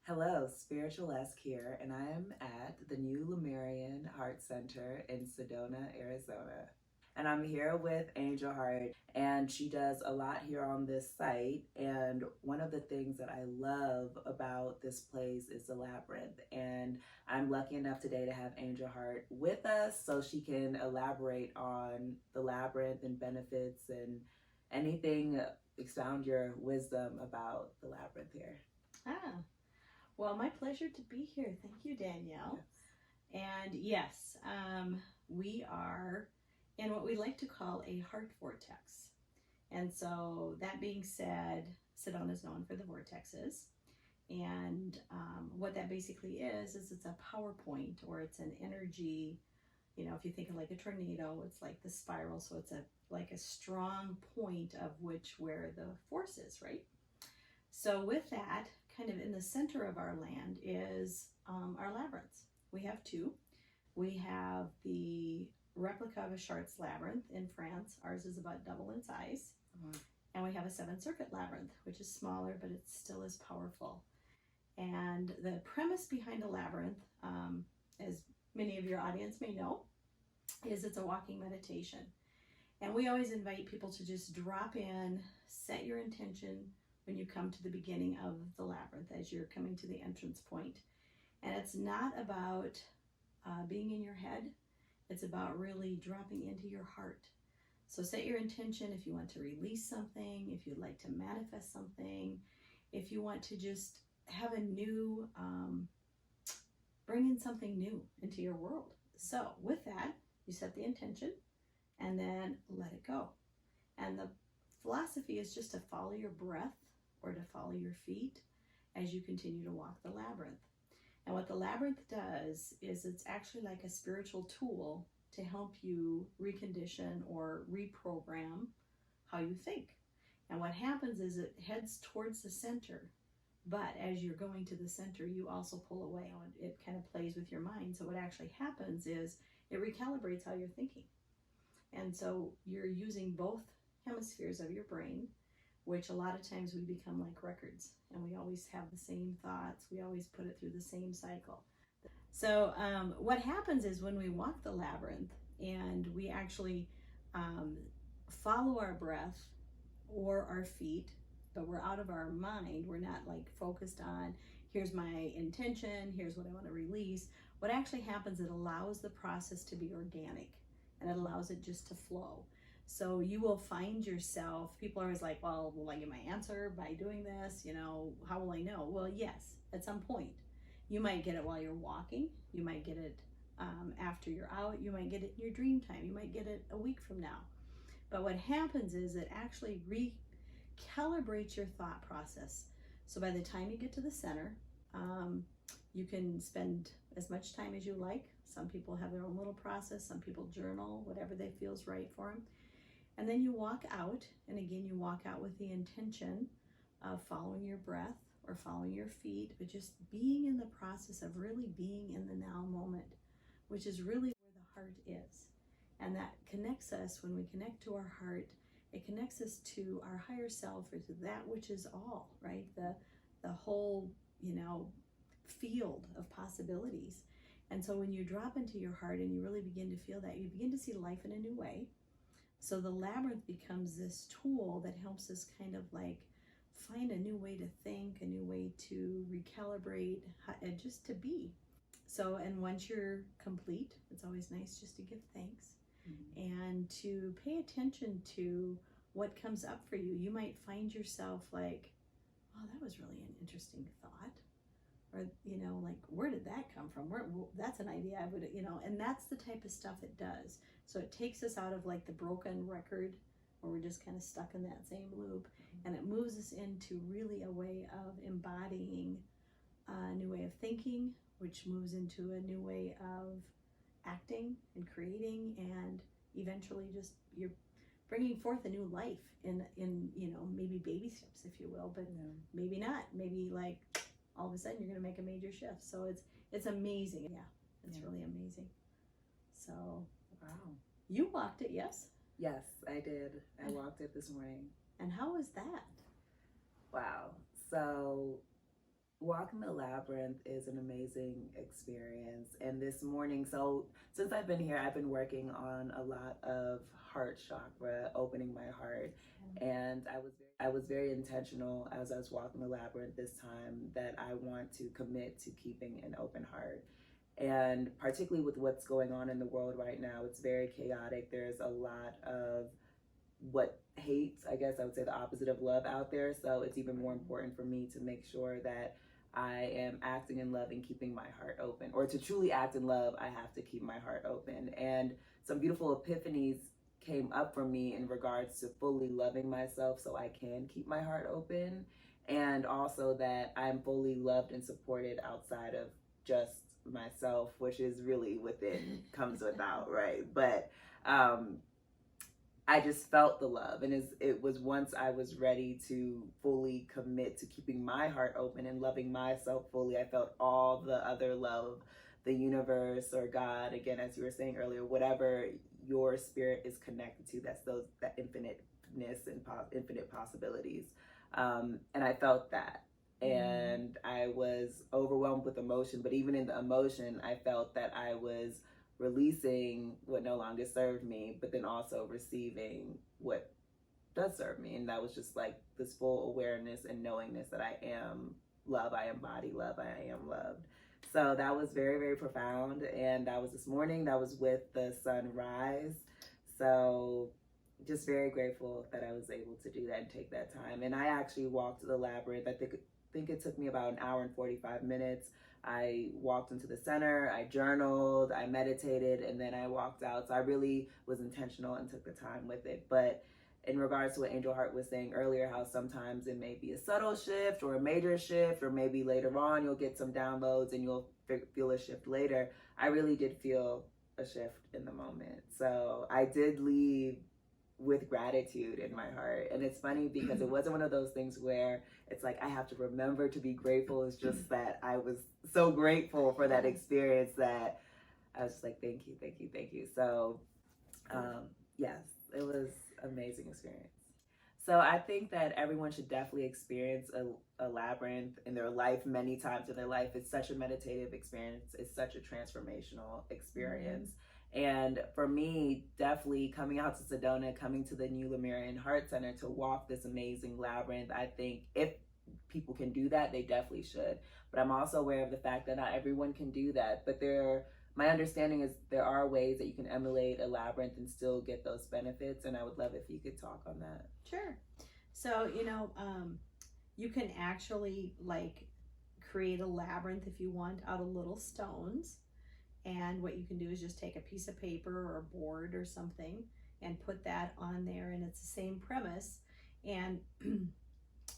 Hello, SpiritualEsq here, and I am at the NuLumerian Heart Center in Sedona, Arizona. And I'm here with Angel Heart, and she does a lot here on this site. And one of the things that I love about this place is the Labyrinth. And I'm lucky enough today to have Angel Heart with us so she can elaborate on the Labyrinth and benefits and anything, expound your wisdom about the Labyrinth here. Well, my pleasure to be here. Thank you, Danielle. Yes. And yes, we are in what we like to call a heart vortex. And so that being said, Sedona is known for the vortexes. And what that basically is it's a power point, or it's an energy. If you think of like a tornado, it's like the spiral. So it's like a strong point of where the force is, right? So with that, kind of in the center of our land is our labyrinths. We have two. We have the replica of a Chartres labyrinth in France. Ours is about double in size. Mm-hmm. And we have a 7-circuit labyrinth, which is smaller, but it still is powerful. And the premise behind a labyrinth, as many of your audience may know, is it's a walking meditation. And we always invite people to just drop in, set your intention when you come to the beginning of the labyrinth, as you're coming to the entrance point. And it's not about being in your head. It's about really dropping into your heart. So set your intention if you want to release something, if you'd like to manifest something, if you want to just have a new, bring in something new into your world. So with that, you set the intention and then let it go. And the philosophy is just to follow your breath or to follow your feet as you continue to walk the labyrinth. And what the labyrinth does is it's actually like a spiritual tool to help you recondition or reprogram how you think. And what happens is it heads towards the center, but as you're going to the center, you also pull away. It kind of plays with your mind. So what actually happens is it recalibrates how you're thinking. And so you're using both hemispheres of your brain, which a lot of times we become like records, and we always have the same thoughts. We always put it through the same cycle. So what happens is when we walk the labyrinth and we actually follow our breath or our feet, but we're out of our mind, we're not like focused on, here's my intention, here's what I want to release. What actually happens, it allows the process to be organic, and it allows it just to flow. So you will find yourself, people are always like, well, will I get my answer by doing this? How will I know? Well, yes, at some point. You might get it while you're walking. You might get it after you're out. You might get it in your dream time. You might get it a week from now. But what happens is it actually recalibrates your thought process. So by the time you get to the center, you can spend as much time as you like. Some people have their own little process. Some people journal, whatever they feels right for them. And then you walk out, and again, you walk out with the intention of following your breath or following your feet, but just being in the process of really being in the now moment, which is really where the heart is. And that connects us. When we connect to our heart, it connects us to our higher self, or to that which is all, right? The whole, field of possibilities. And so when you drop into your heart and you really begin to feel that, you begin to see life in a new way. So the labyrinth becomes this tool that helps us kind of like find a new way to think, a new way to recalibrate, and just to be. So, and once you're complete, it's always nice just to give thanks, mm-hmm. and to pay attention to what comes up for you. You might find yourself like, oh, that was really an interesting thought. Or, like, where did that come from? That's an idea I would, and that's the type of stuff it does. So it takes us out of like the broken record where we're just kind of stuck in that same loop, and it moves us into really a way of embodying a new way of thinking, which moves into a new way of acting and creating, and eventually just you're bringing forth a new life in maybe baby steps, if you will, but maybe not. Maybe like all of a sudden you're going to make a major shift. So it's amazing. Yeah, it's really amazing. So, wow. You walked it, yes? Yes, I did. I walked it this morning. And how was that? Wow. So Walking the Labyrinth is an amazing experience. And this morning, so since I've been here, I've been working on a lot of heart chakra, opening my heart. And I was very intentional as I was walking the labyrinth this time that I want to commit to keeping an open heart. And particularly with what's going on in the world right now, it's very chaotic. There's a lot of what hate, I guess I would say the opposite of love out there. So it's even more important for me to make sure that I am acting in love and keeping my heart open. Or to truly act in love, I have to keep my heart open. And some beautiful epiphanies came up for me in regards to fully loving myself so I can keep my heart open. And also that I'm fully loved and supported outside of just myself, which is really within, comes without, right? But I just felt the love, and it was once I was ready to fully commit to keeping my heart open and loving myself fully, I felt all the other love, the universe or God, again, as you were saying earlier, whatever your spirit is connected to, that's that infiniteness and infinite possibilities. And I felt that. And I was overwhelmed with emotion, but even in the emotion, I felt that I was releasing what no longer served me, but then also receiving what does serve me. And that was just like this full awareness and knowingness that I am love, I embody love, I am loved. So that was very, very profound. And that was this morning, that was with the sunrise. So just very grateful that I was able to do that and take that time. And I actually walked the labyrinth. I think it took me about an hour and 45 minutes. I walked into the center, I journaled, I meditated, and then I walked out. So I really was intentional and took the time with it. But in regards to what Angel Heart was saying earlier, how sometimes it may be a subtle shift or a major shift, or maybe later on you'll get some downloads and you'll feel a shift later. I really did feel a shift in the moment. So I did leave with gratitude in my heart. And it's funny because it wasn't one of those things where it's like I have to remember to be grateful. It's just that I was so grateful for that experience that I was just like, thank you, thank you, thank you. So yes, it was an amazing experience. So I think that everyone should definitely experience a labyrinth in their life many times in their life. It's such a meditative experience. It's such a transformational experience. And for me, definitely coming out to Sedona, coming to the NuLumerian Heart Center to walk this amazing labyrinth, I think if people can do that, they definitely should. But I'm also aware of the fact that not everyone can do that. But my understanding is there are ways that you can emulate a labyrinth and still get those benefits. And I would love if you could talk on that. Sure. So, you can actually create a labyrinth if you want out of little stones. And what you can do is just take a piece of paper or a board or something and put that on there, and it's the same premise. And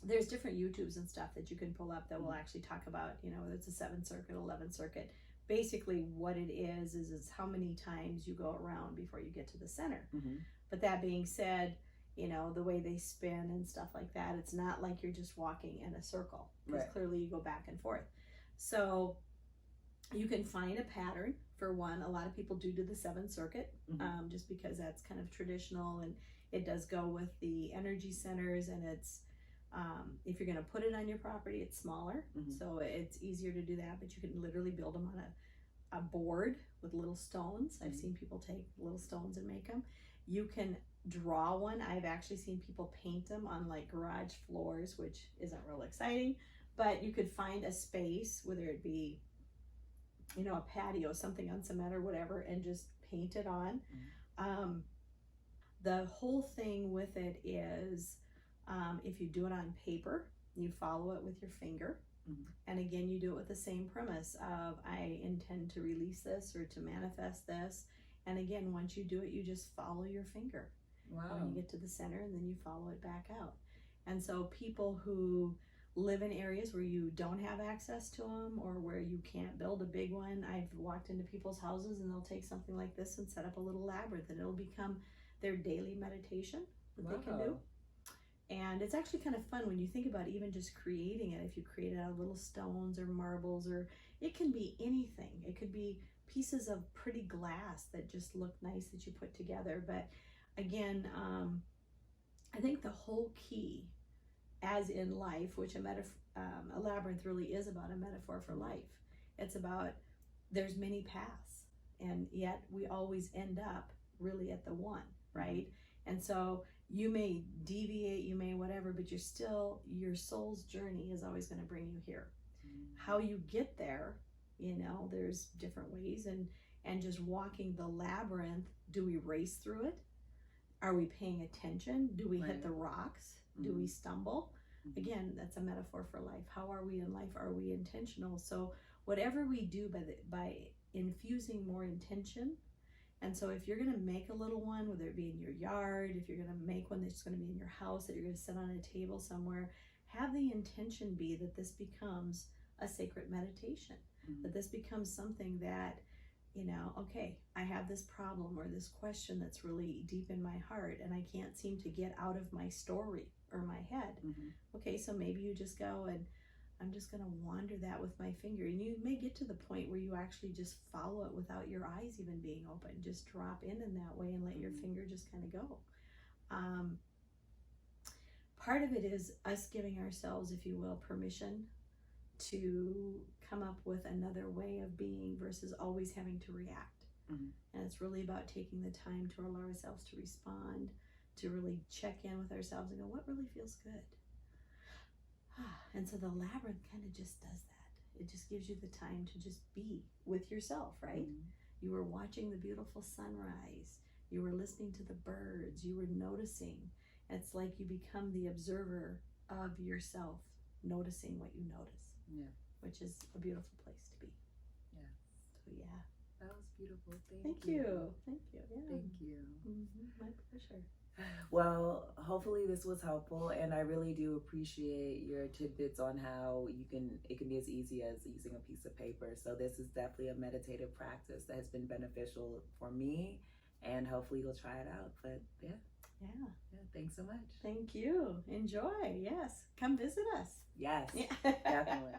there's different YouTubes and stuff that you can pull up that will actually talk about, whether it's a 7th circuit, 11th circuit. Basically what it is how many times you go around before you get to the center. But that being said, the way they spin and stuff like that, it's not like you're just walking in a circle, because clearly you go back and forth. So you can find a pattern. For one, a lot of people do the 7th circuit, just because that's kind of traditional, and it does go with the energy centers, and it's if you're going to put it on your property, it's smaller, so it's easier to do that. But you can literally build them on a board with little stones. I've seen people take little stones and make them. You can draw one. I've actually seen people paint them on garage floors, which isn't real exciting, but you could find a space, whether it be a patio, something on cement or whatever, and just paint it on. The whole thing with it is if you do it on paper, you follow it with your finger. And again, you do it with the same premise of I intend to release this or to manifest this. And again, once you do it, you just follow your finger. When you get to the center, and then you follow it back out. And so people who live in areas where you don't have access to them, or where you can't build a big one, I've walked into people's houses and they'll take something like this and set up a little labyrinth, and it'll become their daily meditation that they can do. And it's actually kind of fun when you think about even just creating it. If you create it out of little stones or marbles, or it can be anything. It could be pieces of pretty glass that just look nice that you put together. But again, I think the whole key, as in life, which a a labyrinth really is about a metaphor for life. It's about there's many paths, and yet we always end up really at the one, right? And so you may deviate, you may whatever, but you're still, your soul's journey is always going to bring you here. How you get there, you know, there's different ways, and just walking the labyrinth, do we race through it? Are we paying attention? Do we hit the rocks? Do we stumble? Again, that's a metaphor for life. How are we in life? Are we intentional? So whatever we do by infusing more intention, and so if you're going to make a little one, whether it be in your yard, if you're going to make one that's going to be in your house, that you're going to sit on a table somewhere, have the intention be that this becomes a sacred meditation, that this becomes something that, you know, okay, I have this problem or this question that's really deep in my heart and I can't seem to get out of my story or my head. Okay, so maybe you just go and I'm just going to wander that with my finger. And you may get to the point where you actually just follow it without your eyes even being open. Just drop in that way and let your finger just kind of go. Part of it is us giving ourselves, if you will, permission to come up with another way of being versus always having to react. And it's really about taking the time to allow ourselves to respond, to really check in with ourselves and go, what really feels good? And so the labyrinth kind of just does that. It just gives you the time to just be with yourself, right? You were watching the beautiful sunrise. You were listening to the birds. You were noticing. It's like you become the observer of yourself, noticing what you notice. Which is a beautiful place to be. So yeah. That was beautiful. Thank you. Thank you. Yeah. Thank you. My pleasure. Well, hopefully this was helpful, and I really do appreciate your tidbits on how it can be as easy as using a piece of paper. So this is definitely a meditative practice that has been beneficial for me, and hopefully you'll try it out. But yeah, thanks so much. Thank you. Enjoy. Yes. Come visit us. Yes, definitely.